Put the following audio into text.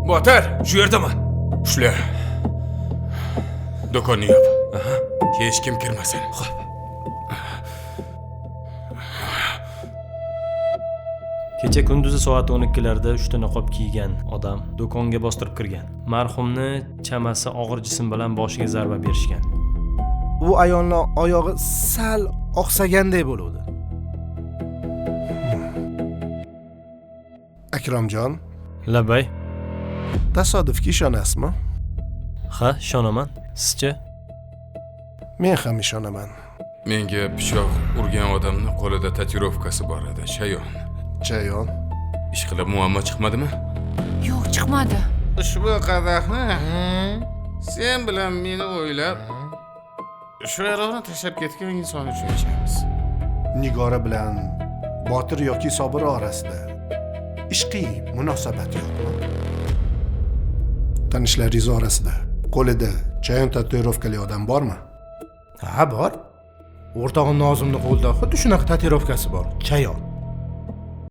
Botir, shu yerdaman. Shular. Do'konni yop. Hech kim kirmasin. Xo'p. Kecha kunduzi soat 12larda 3 ta niqob kiygan odam do'konga bostirib kirgan. Marhumni chamasi og'ir jism bilan boshiga zarba berishgan. Bu ayolning oyog'i sal oqsaganday bo'ldi. Akromjon, Labay. tasodifga ishonasizmi? Ha, ishonaman. Sizchi? Men ham ishonaman. Menga pichoq urgan odamning qo'lida tatuirovkasi bor edi, chayon. Chayon. Ishqilib muammo chiqmadimi? Yo'q, chiqmadi. Ushbu qadahni sen bilan meni o'ylab shu yerni tashlab ketgan inson uchun ichamiz. Nigora bilan Botir yoki Sobir orasida ishqiy munosabat yo'qmi? Tanishlaringiz orasida qo'lida chayon tatuirovkali odam bormi? Ha, bor. O'rtog'im Nozimning qo'lida xuddi shunaqa tatuirovkasi bor. Chayon.